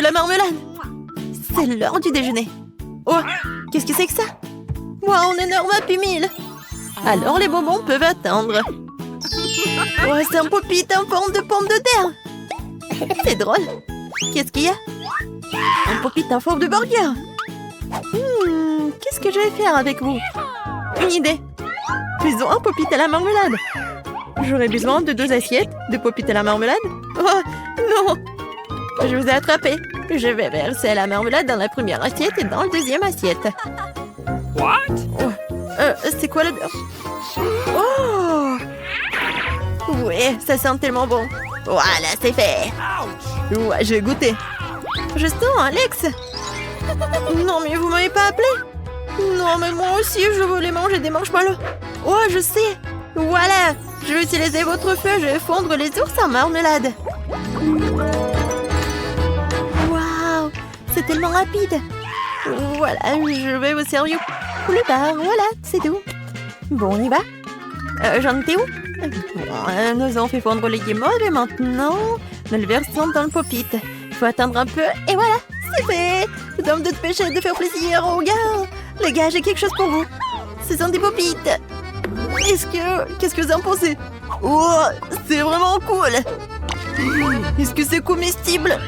la marmelade. C'est l'heure du déjeuner. Oh, qu'est-ce que c'est que ça? Wow, un énorme Happy Meal. Alors les bonbons peuvent attendre. Oh, c'est un pop-it en forme de pomme de terre. C'est drôle. Qu'est-ce qu'il y a? Un pop-it en forme de burger. Qu'est-ce que je vais faire avec vous? Une idée. Faisons un pop-it à la marmelade. J'aurai besoin de 2 assiettes de pop-it à la marmelade. Oh, non! Je vous ai attrapé. Je vais verser la marmelade dans la première assiette et dans la deuxième assiette. What? Oh, c'est quoi le... Oh! Oui, ça sent tellement bon. Voilà, c'est fait. Ouais, j'ai goûté. Je sens Alex. Non, mais vous m'avez pas appelé? Non, mais moi aussi, je voulais manger des marshmallows. Oh, je sais. Voilà, je vais utiliser votre feu. Je vais fondre les ours en marmelade. Waouh, c'est tellement rapide. Voilà, je vais vous servir plus tard. Voilà, c'est tout. Bon, on y va. J'en étais où? Bon, nous avons fait fondre les guimauves et maintenant, nous le versons dans le pop-it. Il faut attendre un peu et voilà, c'est fait. Nous avons de péché de faire plaisir aux gars. Les gars, j'ai quelque chose pour vous. Ce sont des pop-it. Qu'est-ce que vous en pensez? Oh, c'est vraiment cool. Est-ce que c'est comestible?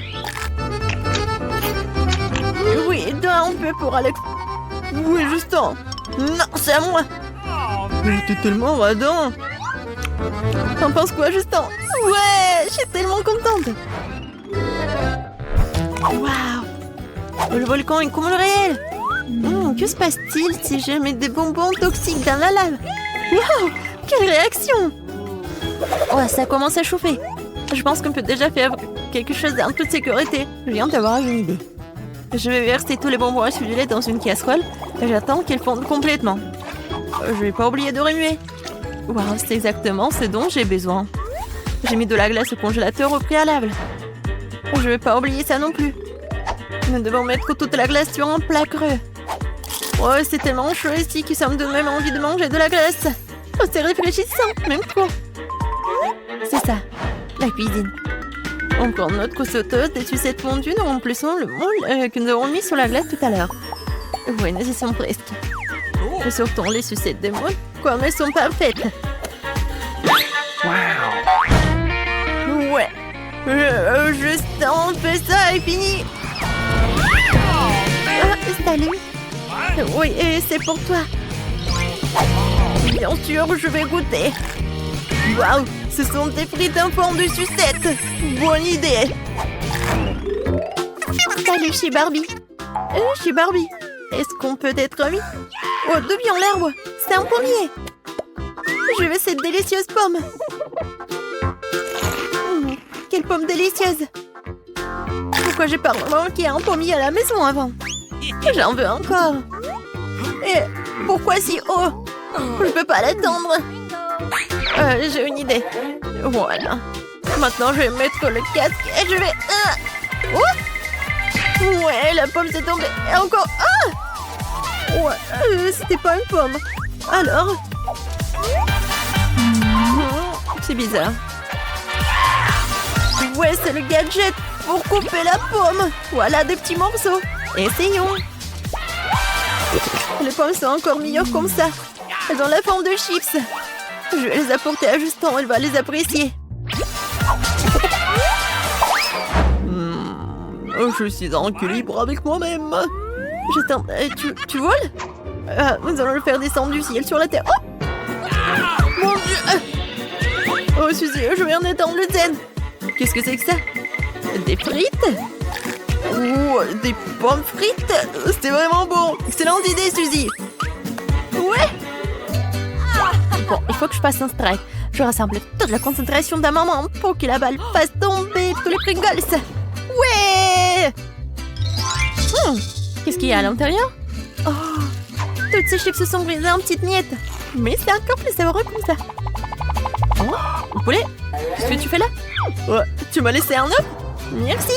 Oui, donne un peu pour Alex. Oui, Justin. Non, c'est à moi. T'es tellement radin. T'en penses quoi, Justin? Ouais, je suis tellement contente. Waouh, le volcan est comme le réel. Que se passe-t-il si je mets des bonbons toxiques dans la lave? Waouh, quelle réaction! Oh, ça commence à chauffer. Je pense qu'on peut déjà faire quelque chose en toute sécurité. Je viens d'avoir une idée. Je vais verser tous les bonbons acidulés dans une casserole et j'attends qu'ils fondent complètement. Je vais pas oublier de remuer. Waouh, c'est exactement ce dont j'ai besoin. J'ai mis de la glace au congélateur au préalable. Je vais pas oublier ça non plus. Nous devons mettre toute la glace sur un plat creux. Oh, c'est tellement chaud ici que ça me donne même envie de manger de la glace. Oh, c'est réfléchissant, même trop. C'est ça, la cuisine. On prend notre sauteuse, des sucettes fondues, nous remplissons le moule que nous avons mis sur la glace tout à l'heure. Oui, nous y sommes presque. Nous sortons les sucettes de moule comme elles sont parfaites. Wow. Ouais. Juste on fait ça et fini. Salut. Oui, et c'est pour toi. Bien sûr, je vais goûter. Waouh, ce sont des frites en forme de sucette. Bonne idée. Salut, chez Barbie. Chez Barbie. Est-ce qu'on peut être amis? Oh, devions l'herbe. C'est un pommier. Je veux cette délicieuse pomme. Quelle pomme délicieuse. Pourquoi j'ai pas remarqué un pommier à la maison avant? J'en veux encore. Et pourquoi si haut? Je peux pas l'attendre. J'ai une idée. Voilà. Maintenant, je vais mettre le casque et je vais... Ouais, la pomme s'est tombée. Et encore... Ouais, c'était pas une pomme. Alors... C'est bizarre. Ouais, c'est le gadget pour couper la pomme. Voilà des petits morceaux. Essayons. Les pommes sont encore meilleures comme ça. Elles ont la forme de chips. Je vais les apporter à Justin, il va les apprécier. Je suis en équilibre avec moi-même. Justin, tu voles? Nous allons le faire descendre du ciel sur la terre. Oh! Mon Dieu! Oh, Suzy, je viens d'étendre le zen. Qu'est-ce que c'est que ça? Des frites? Oh, des pommes frites? C'était vraiment bon. Excellente idée, Suzy. Ouais. Bon, il faut que je fasse un strike. Je rassemble toute la concentration d'un moment pour que la balle fasse tomber tous les Pringles. Ouais. Qu'est-ce qu'il y a à l'intérieur? Oh, toutes ces chips se sont brisées en petites miettes. Mais c'est encore plus savoureux comme ça. Oh, poulet, qu'est-ce que tu fais là? Oh, tu m'as laissé un œuf? Merci.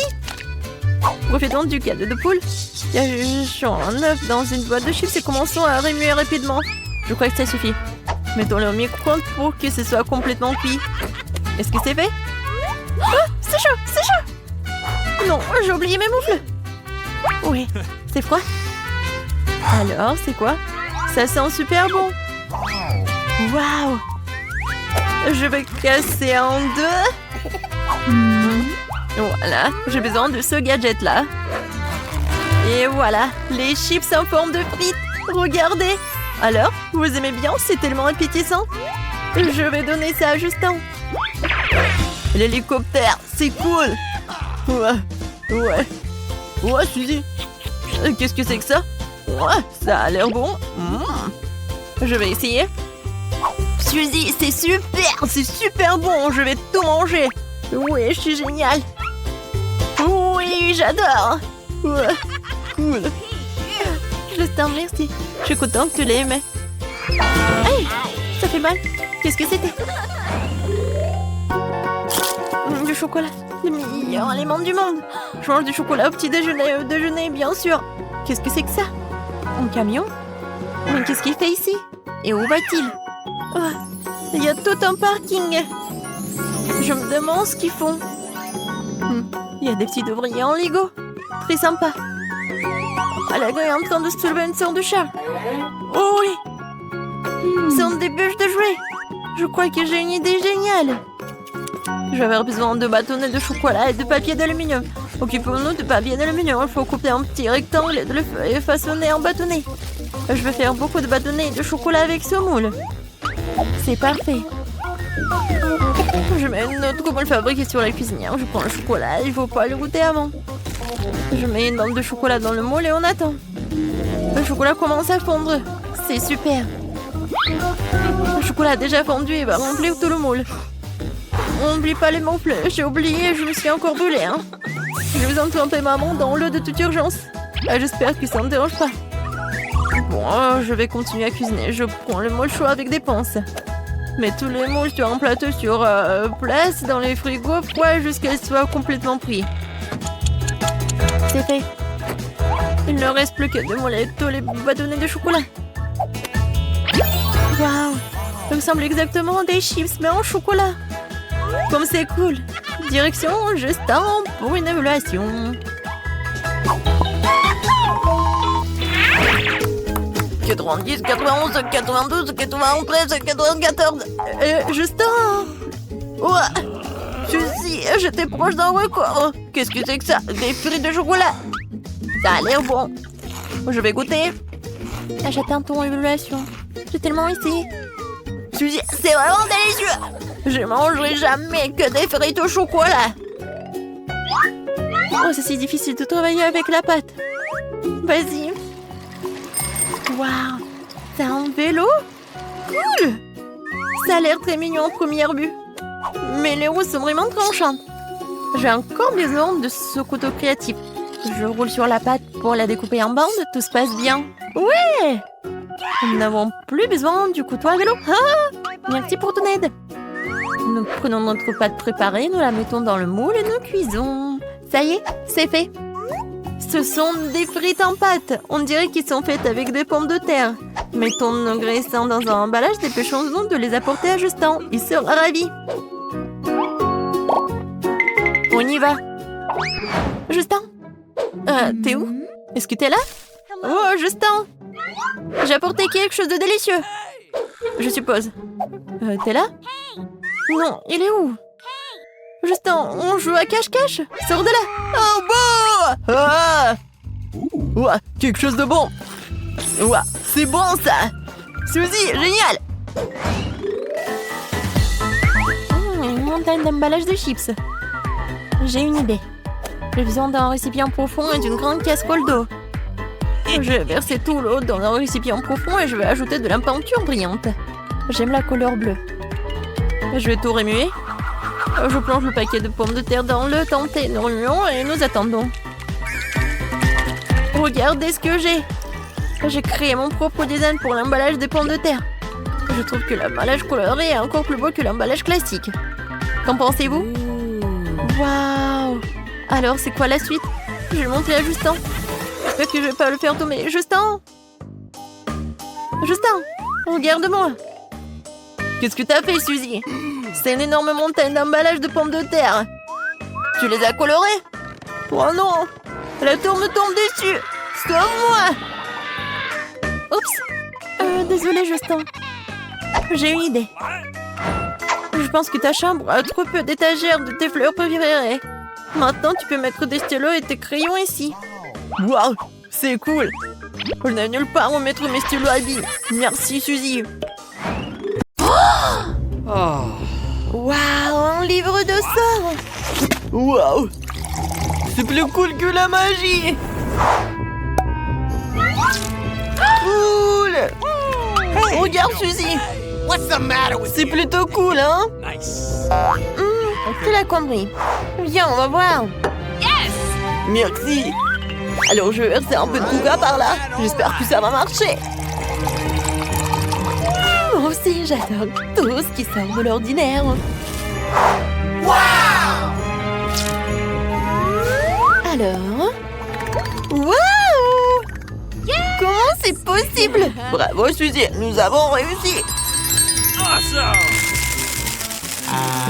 Profitons du cadeau de poule. Cachons un œuf dans une boîte de chips et commençons à remuer rapidement. Je crois que ça suffit. Mettons-le au micro-ondes pour que ce soit complètement cuit. Est-ce que c'est fait? Oh, c'est chaud, c'est chaud. non, j'ai oublié mes moufles. Oui, c'est froid. Alors, c'est quoi? Ça sent super bon. Waouh! Je vais casser en deux. Voilà, j'ai besoin de ce gadget-là. Et voilà, les chips en forme de frites. Regardez. Alors, vous aimez bien? C'est tellement appétissant. Je vais donner ça à Justin. L'hélicoptère, c'est cool. Ouais. Ouais, Suzy. Qu'est-ce que c'est que ça? Ouais, ça a l'air bon. Je vais essayer. Suzy, c'est super bon. Je vais tout manger. Oui, je suis géniale. Oui, j'adore. Ouais, cool. Justin, merci. Je suis contente que tu l'aimes. Hey, ça fait mal. Qu'est-ce que c'était? Du chocolat. Le meilleur aliment du monde. Je mange du chocolat au petit déjeuner, bien sûr. Qu'est-ce que c'est que ça? Un camion? Mais qu'est-ce qu'il fait ici? Et où va-t-il? Oh, il y a tout un parking. Je me demande ce qu'ils font. Il y a des petits ouvriers en Lego. Très sympa. Alago est en train de se soulever une sorte de chat. Oh oui! C'est un des bûches de jouets. Je crois que j'ai une idée géniale. Je vais avoir besoin de bâtonnets de chocolat et de papier d'aluminium. Occupons-nous de papier d'aluminium. Il faut couper un petit rectangle et de le façonner en bâtonnet. Je vais faire beaucoup de bâtonnets de chocolat avec ce moule. C'est parfait. Je mets une autre coupe pour le fabriquer sur la cuisinière. Je prends le chocolat, il ne faut pas le goûter avant. Je mets une bande de chocolat dans le moule et on attend. Le chocolat commence à fondre. C'est super. Le chocolat a déjà fondu et va remplir tout le moule. On n'oublie pas les moufles. J'ai oublié, je me suis encore brûlée. Je vais en tremper maman dans l'eau de toute urgence. J'espère que ça ne dérange pas. Bon, je vais continuer à cuisiner. Je prends le moule chaud avec des pinces. Mets tous les moules sur un plateau sur place dans les frigos froids jusqu'à ce qu'ils soient complètement pris. C'est fait. Il ne reste plus que 2 moules et tous les bâtonnets de chocolat. Waouh! Ça ressemble exactement à des chips, mais en chocolat. Comme c'est cool. Direction Justin pour une évaluation. « 90, 91, 92, 93, 94... Justin! Ouais! Suzy, j'étais proche d'un record. Qu'est-ce que c'est que ça? Des frites de chocolat. Ça a l'air bon. Je vais goûter. J'attends ton évaluation. J'ai tellement essayé. Suzy, c'est vraiment délicieux. Je mangerai jamais que des frites au chocolat. Oh, c'est si difficile de travailler avec la pâte. Vas-y. Waouh, c'est un vélo? Cool. Ça a l'air très mignon en première vue. Mais les roues sont vraiment tranchantes. J'ai encore besoin de ce couteau créatif. Je roule sur la pâte pour la découper en bandes. Tout se passe bien. Ouais! Nous n'avons plus besoin du couteau à vélo. Ah! Merci pour ton aide. Nous prenons notre pâte préparée, nous la mettons dans le moule et nous cuisons. Ça y est, c'est fait. Ce sont des frites en pâte. On dirait qu'ils sont faites avec des pommes de terre. Mettons nos graissins dans un emballage, dépêchons-nous de les apporter à Justin. Il sera ravi. On y va. Justin? T'es où? Est-ce que t'es là? Oh, Justin! J'ai apporté quelque chose de délicieux. Je suppose. T'es là? Non, il est où? Justin, on joue à cache-cache? Sors de là! Oh, bon! Ah! Ouah, quelque chose de bon! Ouah, c'est bon ça! Suzy, génial! Une montagne d'emballage de chips. J'ai une idée. J'ai besoin d'un récipient profond et d'une grande casserole d'eau. Je vais verser tout l'eau dans un récipient profond et je vais ajouter de la peinture brillante. J'aime la couleur bleue. Je vais tout remuer. Je plonge le paquet de pommes de terre dans le tenté. Nous remuons et nous attendons. Regardez ce que j'ai. J'ai créé mon propre design pour l'emballage des pommes de terre. Je trouve que l'emballage coloré est encore plus beau que l'emballage classique. Qu'en pensez-vous? Waouh! Alors, c'est quoi la suite? Je vais le montrer à Justin. J'espère que je vais pas le faire tomber. Justin! Justin! Regarde-moi! Qu'est-ce que t'as fait, Suzy? C'est une énorme montagne d'emballage de pommes de terre. Tu les as colorées? Oh non! La tour me tombe dessus! Sauve-moi! Oups! Désolée, Justin. J'ai une idée. Je pense que ta chambre a trop peu d'étagères de tes fleurs préférées. Maintenant, tu peux mettre des stylos et tes crayons ici. Waouh! C'est cool! On n'a nulle part où mettre mes stylos à billes. Merci, Suzy. Waouh! Un livre de sorts! Waouh! C'est plus cool que la magie! Cool! Regarde, Suzy! C'est plutôt cool, hein? C'est la connerie. Viens, on va voir. Merci! Alors, je vais verser un peu de coca par là. J'espère que ça va marcher. Moi aussi, j'adore tout ce qui sort de l'ordinaire. Alors... Waouh! Comment c'est possible? Bravo, Suzy, nous avons réussi.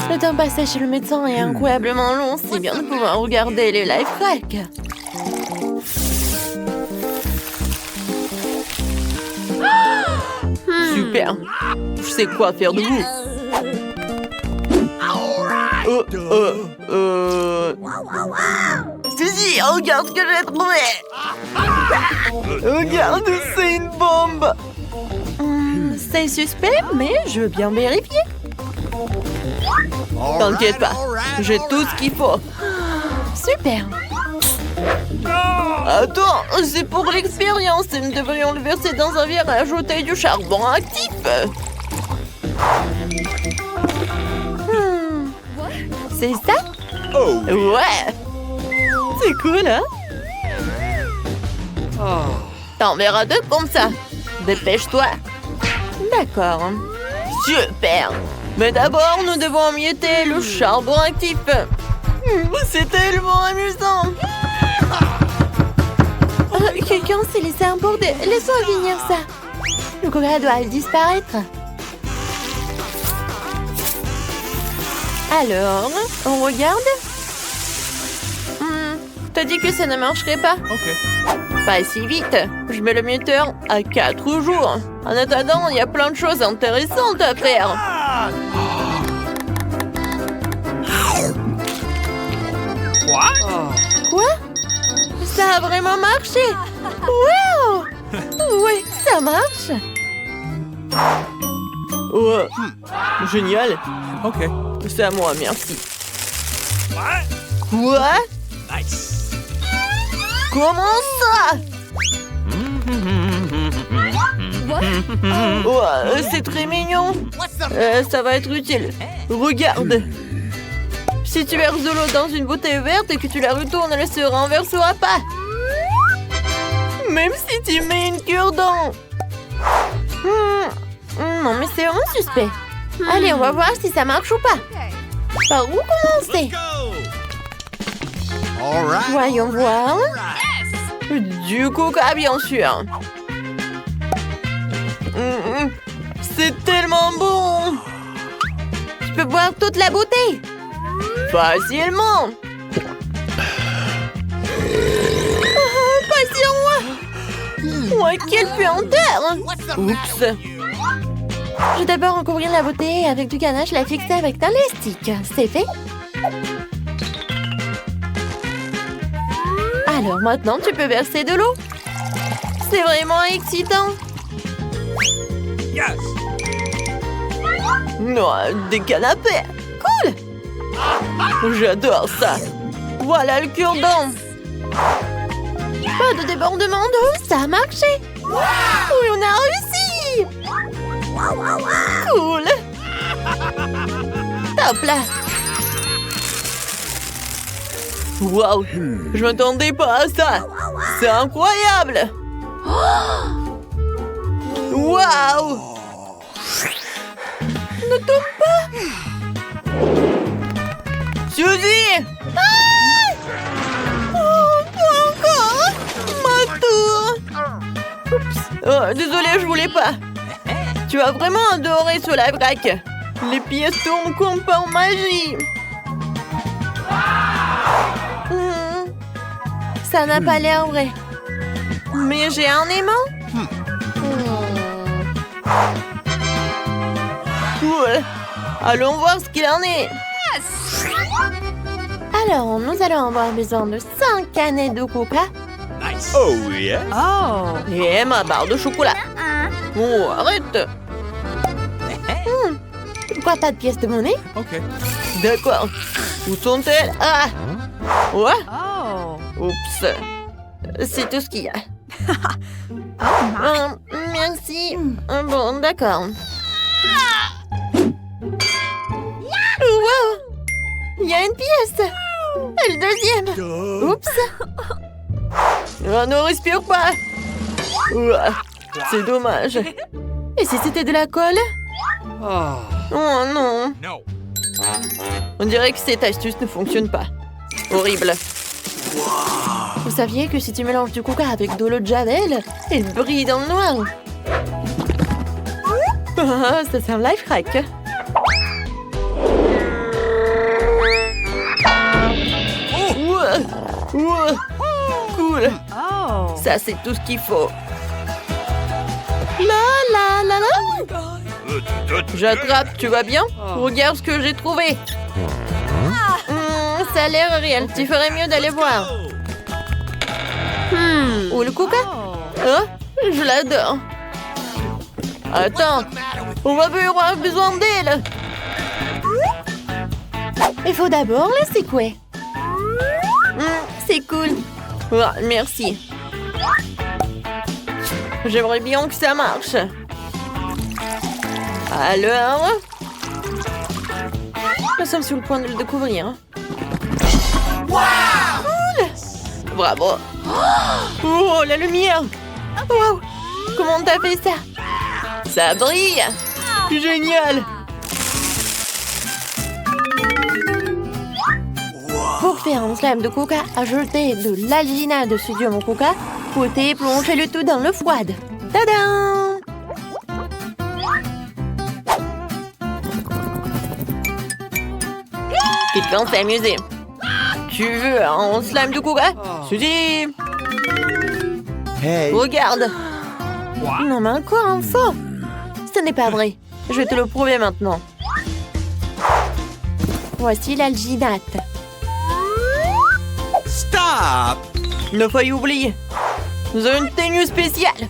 Le temps passé chez le médecin est incroyablement long. C'est bien de pouvoir regarder les life hacks. Super. Je sais quoi faire de vous. Suzy, regarde ce que j'ai trouvé. Regarde, c'est une bombe. C'est suspect, mais je veux bien vérifier. T'inquiète pas, j'ai tout ce qu'il faut. Super. Attends, c'est pour l'expérience. Nous devrions le verser dans un verre et ajouter du charbon actif. C'est ça? Ouais. C'est cool, hein? T'en verras deux comme ça. Dépêche-toi. D'accord. Super. Mais d'abord, nous devons emietter le charbon actif. C'est tellement amusant. Quelqu'un s'est laissé emporter. Laisse-moi finir ça. Le coca doit disparaître. Alors, on regarde. T'as dit que ça ne marcherait pas? Ok. Pas si vite. Je mets le minuteur à 4 jours. En attendant, il y a plein de choses intéressantes à faire. Quoi? Ça a vraiment marché! Wow! Oui, ça marche! Oh, génial! Ok. C'est à moi, merci. Quoi? Comment ça? Oh, c'est très mignon. Ça va être utile. Regarde. Si tu verses de l'eau dans une bouteille verte et que tu la retournes, elle ne se renversera pas. Même si tu mets une cure-dent. Non, mais c'est vraiment suspect. Allez, on va voir si ça marche ou pas. Par où commencer? Voyons voir. Du coca, bien sûr. C'est tellement bon. Tu peux boire toute la bouteille. Facilement. Pas sur moi. Ouais, quelle puanteur. Oups. Je vais d'abord recouvrir la bouteille avec du ganache, la fixer avec un élastique. C'est fait. Alors maintenant, tu peux verser de l'eau. C'est vraiment excitant. Yes. Non, des canapés. Cool. J'adore ça. Voilà le cure-dent. Pas de débordement d'eau, ça a marché. Oui, on a réussi. Cool. Top là. Waouh, je m'attendais pas à ça. C'est incroyable. Waouh. Ne tombe pas. Suzy. Pas encore. Ma tour. Oups. Oh, désolée, je voulais pas. Tu as vraiment adoré ce live hack. Les pièces tournent comme par magie. Ça n'a pas l'air vrai. Mais j'ai un aimant. Ouais. Allons voir ce qu'il en est. Alors, nous allons avoir besoin de 5 canettes de coca. Nice. Oh yes. Oh. Et ma barre de chocolat. Oh, arrête. Pourquoi pas de pièces de monnaie? Okay. D'accord. Où sont-elles? Ah. Ouais. Oups. C'est tout ce qu'il y a. Merci. Bon, d'accord. Wow. Il y a une pièce. Et le deuxième. Oups. On ne respire pas. Ouah, c'est dommage. Et si c'était de la colle? Oh non. No. On dirait que cette astuce ne fonctionne pas. Horrible. Vous saviez que si tu mélanges du coca avec de l'eau de javel, elle brille dans le noir. Ah, ça c'est un life hack. Ouah, ouah, cool. Ça c'est tout ce qu'il faut. La la la la. J'attrape, tu vas bien? Regarde ce que j'ai trouvé. Ça a l'air réel. Tu ferais mieux d'aller voir. Où le coca? Oh, je l'adore. Attends, on va avoir besoin d'elle. Il faut d'abord la secouer. C'est cool. Oh, merci. J'aimerais bien que ça marche. Alors, nous sommes sur le point de le découvrir. Cool. Bravo. Oh, la lumière. Wow. Comment t'as fait ça? Ça brille. Génial. Pour faire un slime de coca, ajoutez de l'alginate de sodium au coca, fouettez et plongez le tout dans l'eau froide. Tadam! Quelqu'un s'est amusé. Tu veux un slime de coca? Suzy! Hey. Regarde! Non mais encore un faux! Ce n'est pas vrai. Je vais te le prouver maintenant. Voici l'alginate. Stop. Ne failli oublier. Nous avons une tenue spéciale.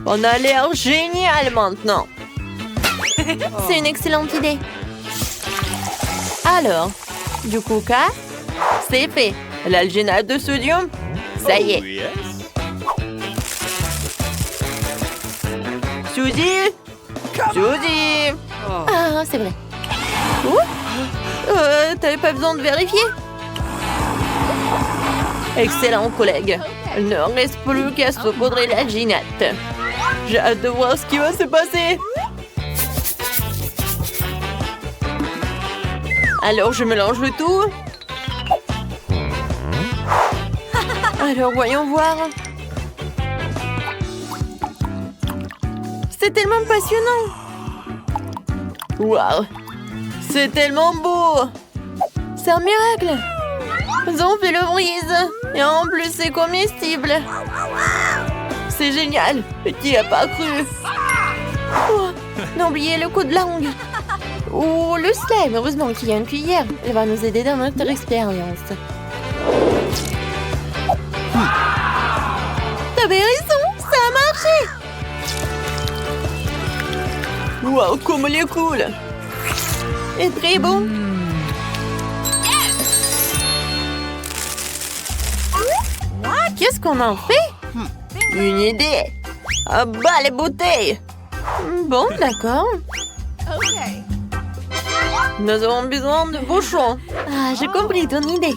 On a l'air génial maintenant. C'est une excellente idée. Alors, du coca, c'est fait. L'alginate de sodium, ça y est. Oh, yes. Suzy! Suzy! Ah, c'est vrai. T'avais pas besoin de vérifier? Excellent, collègue. Il ne reste plus qu'à saupoudrer l'alginate. J'ai hâte de voir ce qui va se passer. Alors, je mélange le tout. Alors, voyons voir. C'est tellement passionnant. Waouh. C'est tellement beau. C'est un miracle. Ils ont fait le brise. Et en plus, c'est comestible. C'est génial. Qui a pas cru? Oh, n'oubliez le coup de langue. Oh, le slime. Heureusement qu'il y a une cuillère. Elle va nous aider dans notre expérience. T'avais raison. Ça a marché. Waouh, comme il est cool. Et très bon. Qu'est-ce qu'on en fait? Une idée. Ah bah les bouteilles. Bon, d'accord. Nous avons besoin de bouchons. Ah, j'ai compris ton idée.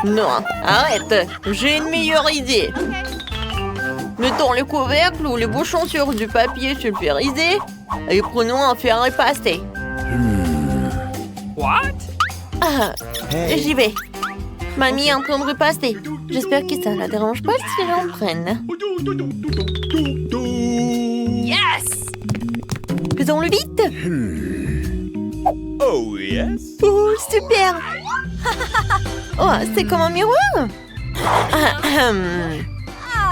Non, arrête. J'ai une meilleure idée. Mettons le couvercle ou le bouchon sur du papier sulfurisé et prenons un fer à passer. What? Ah, j'y vais. Mamie est en train de repasser. J'espère que ça ne la dérange pas si j'en prenne. Yes. Faisons-le vite. Oh yes. Oh, super. Oh, c'est comme un miroir.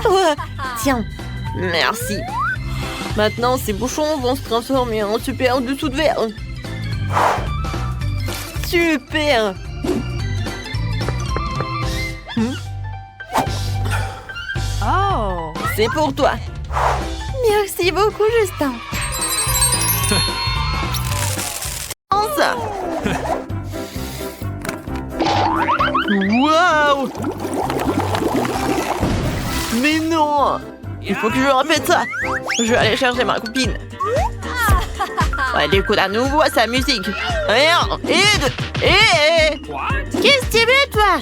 Oh, tiens, merci. Maintenant, ces bouchons vont se transformer en super dessous de verre. Super. Oh. C'est pour toi. Merci beaucoup, Justin. Prends ça. Waouh! Mais non! Il faut que je répète ça. Je vais aller chercher ma copine. Elle écoute à nouveau sa musique. Qu'est-ce que tu veux, toi?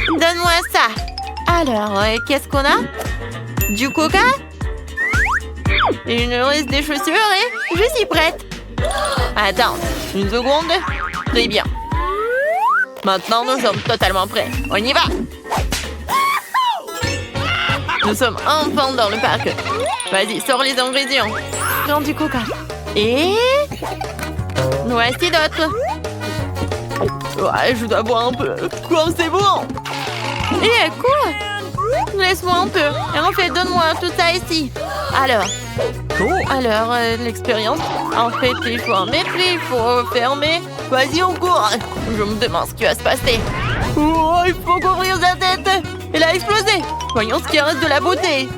Donne-moi ça. Alors, qu'est-ce qu'on a? Du coca? Une liste des chaussures et je suis prête. Attends, une seconde. Très bien. Maintenant, nous sommes totalement prêts. On y va! Nous sommes enfin dans le parc. Vas-y, sors les ingrédients. Prends du coca. Et... voici d'autres. Ouais, je dois boire un peu. Quoi, c'est bon! Eh, quoi? Laisse-moi un peu. Et en fait, donne-moi tout ça ici. Alors, l'expérience. En fait, il faut en mettre, il faut fermer. Vas-y, on court. Je me demande ce qui va se passer. Oh, il faut couvrir sa tête. Elle a explosé. Voyons ce qui reste de la beauté.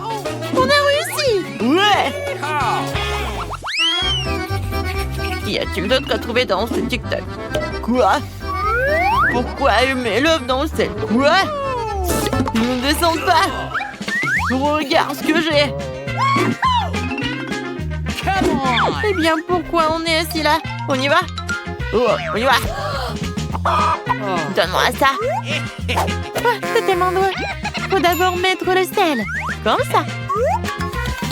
On a réussi. Ouais. Qu'y a-t-il d'autre à trouver dans ce TikTok? Quoi? Pourquoi elle met l'œuf dans le sel? Quoi? Ils ne descendent pas. Regarde ce que j'ai. Eh bien, pourquoi on est assis là? On y va? Oh, on y va. Donne-moi ça. C'était mon doigt. Faut d'abord mettre le sel. Comme ça.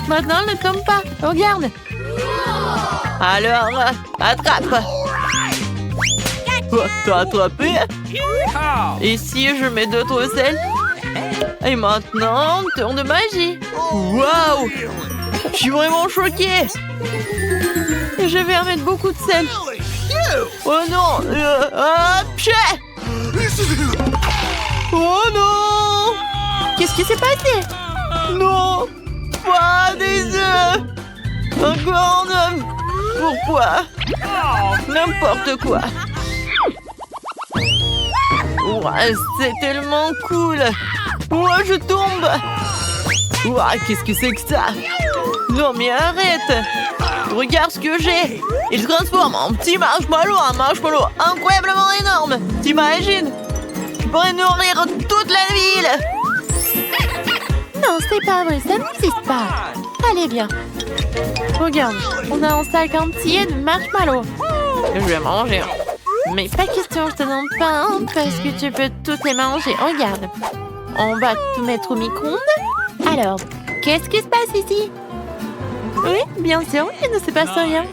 Maintenant, ne tombe pas. Regarde. Alors, attrape. Oh, t'as attrapé? Et si je mets d'autres sel? Et maintenant, tour de magie. Waouh! Je suis vraiment choquée. Je vais en mettre beaucoup de sel. Oh non! Oh non! Qu'est-ce qui s'est passé? Non! Pas des œufs! Encore un œuf! Pourquoi? N'importe quoi! Ouais, c'est tellement cool! Ouais, je tombe! Ouais, qu'est-ce que c'est que ça? Non mais arrête! Regarde ce que j'ai! Il se transforme en petit marshmallow, un marshmallow incroyablement énorme! T'imagines? Je pourrais nourrir toute la ville! Non, c'est pas vrai, ça n'existe pas! Allez, viens! Regarde, on a un sac entier de marshmallows! Je vais manger! Mais pas question, je te donne pas un parce que tu peux toutes les manger. Regarde! On va tout mettre au micro-ondes. Alors, qu'est-ce qui se passe ici? Oui, bien sûr, il ne se passe rien.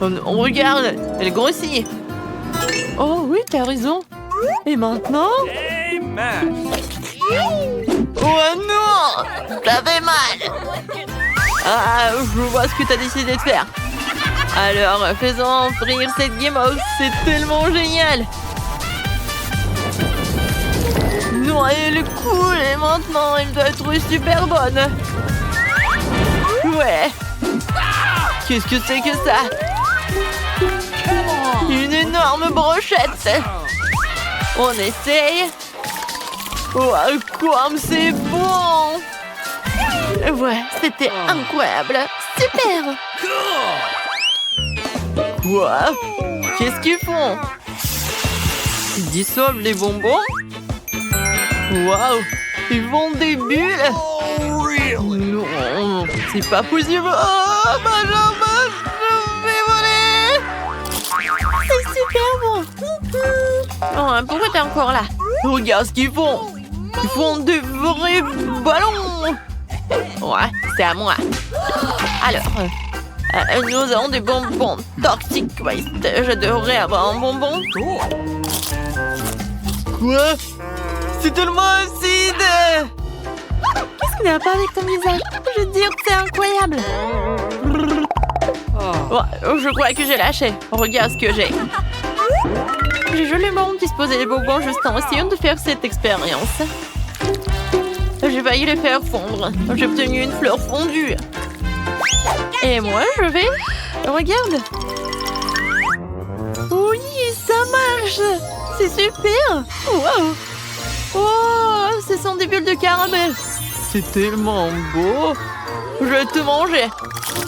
On regarde, elle grossit. Oh oui, t'as raison. Et maintenant? Oh non! Ça fait mal! Ah, je vois ce que t'as décidé de faire. Alors, faisons frire cette guimauve, c'est tellement génial! Non, elle est cool et maintenant, elle doit être super bonne. Ouais. Qu'est-ce que c'est que ça? Une énorme brochette. On essaye. Oh, comme c'est bon! Ouais, c'était incroyable. Super! Quoi? Qu'est-ce qu'ils font? Ils dissolvent les bonbons? Waouh! Ils font des bulles! Non, c'est pas possible! Oh, ma jambe! Je vais voler! C'est super bon! Oh, pourquoi t'es encore là? Regarde ce qu'ils font! Ils font des vrais ballons! Ouais, c'est à moi. Alors, nous avons des bonbons Toxic Waste. Je devrais avoir un bonbon. Quoi? C'est tellement acide! Qu'est-ce qu'il n'y a pas avec ton visage? Je veux dire que c'est incroyable! Oh, je crois que j'ai lâché. Regarde ce que j'ai. J'ai joliment disposé les bonbons juste en essayant de faire cette expérience. J'ai failli les faire fondre. J'ai obtenu une fleur fondue. Et moi, je vais... Regarde. Oui, ça marche. C'est super. Wow. Oh, ce sont des bulles de caramel. C'est tellement beau. Je vais tout manger.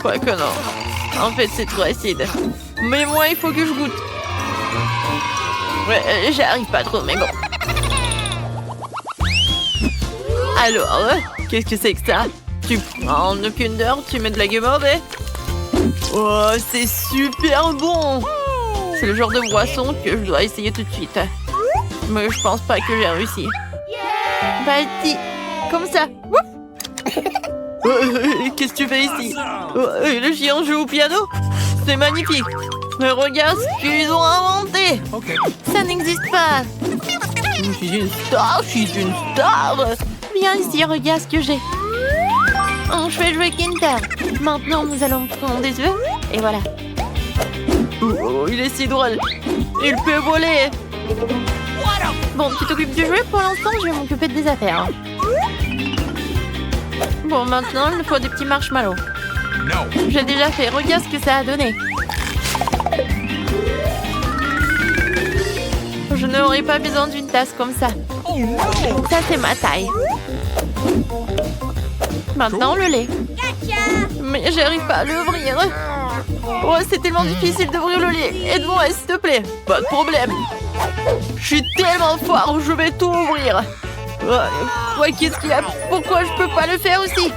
Quoi que non. En fait, c'est trop acide. Mais moi, il faut que je goûte. Ouais, j'arrive pas trop, mais bon. Alors, qu'est-ce que c'est que ça? Tu prends une Kinder, tu mets de la guimauve et... Oh, c'est super bon! C'est le genre de boisson que je dois essayer tout de suite. Mais je pense pas que j'ai réussi. Vas-y, comme ça. Qu'est-ce que tu fais ici? Le chien joue au piano? C'est magnifique. Mais regarde ce qu'ils ont inventé. Ça n'existe pas. Je suis une star, Viens ici, regarde ce que j'ai. Oh, je vais jouer Kinder. Maintenant, nous allons prendre des œufs. Et voilà. Oh, il est si drôle. Il peut voler. Bon, tu t'occupes du jouet pour l'instant, je vais m'occuper des affaires. Bon, maintenant, il nous faut des petits marshmallows. J'ai déjà fait, regarde ce que ça a donné. Je n'aurais pas besoin d'une tasse comme ça. Ça, c'est ma taille. Maintenant, le lait. Mais j'arrive pas à l'ouvrir. Oh, c'est tellement difficile d'ouvrir le lait. Aide-moi, s'il te plaît. Pas de problème. Je suis tellement fort, je vais tout ouvrir. Ouais, qu'est-ce qu'il y a? Pourquoi je peux pas le faire aussi?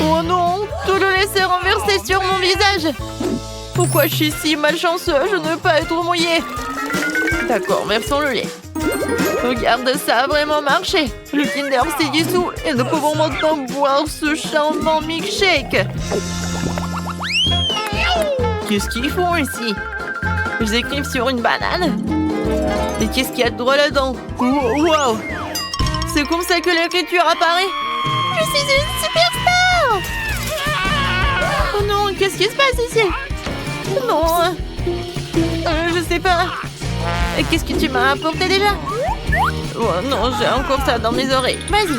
Oh non, tout le lait s'est renversé sur mon visage. Pourquoi je suis si malchanceux? Je ne veux pas être mouillée. D'accord, versons le lait. Regarde, ça a vraiment marché. Le Kinder s'est dissous et nous pouvons maintenant boire ce charmant milkshake. Qu'est-ce qu'ils font ici? Ils écrivent sur une banane. Et qu'est-ce qu'il y a de drôle là-dedans? Wow! C'est comme ça que l'écriture apparaît. Je suis une superstar! Oh non, qu'est-ce qui se passe ici? Non, je sais pas. Qu'est-ce que tu m'as apporté déjà? Oh non, j'ai encore ça dans mes oreilles. Vas-y.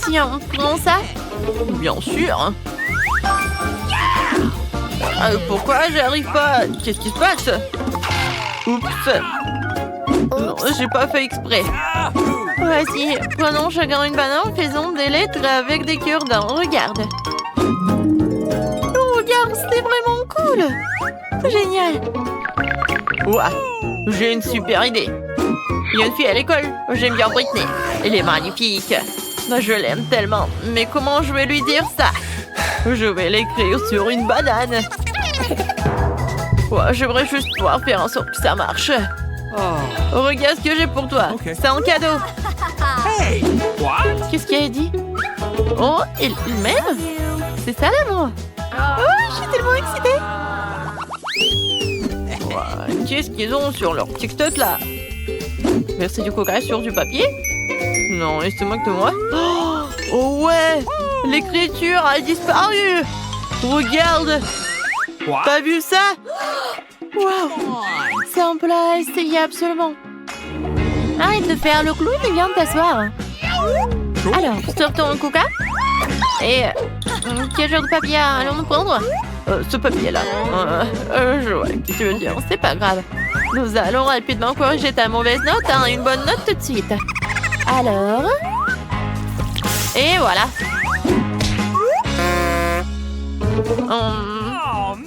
Tiens, prends ça. Bien sûr. Pourquoi j'arrive pas? Qu'est-ce qui se passe? Oups. Non, j'ai pas fait exprès. Voici, prenons chacun une banane, faisons des lettres avec des cure-dents. Regarde. Oh, regarde, c'était vraiment cool. Génial. Ouah, j'ai une super idée. Il y a une fille à l'école. J'aime bien Britney. Elle est magnifique. Je l'aime tellement. Mais comment je vais lui dire ça? Je vais l'écrire sur une banane. Ouais, j'aimerais juste pouvoir faire en sorte que ça marche. Oh, regarde ce que j'ai pour toi. Okay. C'est un cadeau. Hey! What? Qu'est-ce qu'il a dit? Oh, il m'aime? C'est ça l'amour? Oh, je suis tellement excitée. Ouais, qu'est-ce qu'ils ont sur leur TikTok là? Verser du coca sur du papier? Non, et c'est moi que moi. Oh ouais! L'écriture a disparu! Regarde! What? T'as vu ça? Wow! C'est un plat à essayer absolument. Arrête de faire le clown et viens t'asseoir. Alors, sortons un coca. Et quel genre de papier allons-nous prendre? Ce papier-là. Je vois ce que tu veux dire. C'est pas grave. Nous allons rapidement corriger ta mauvaise note à une bonne note tout de suite. Alors... Et voilà.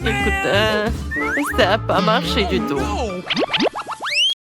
Écoute, ça n'a pas marché du tout.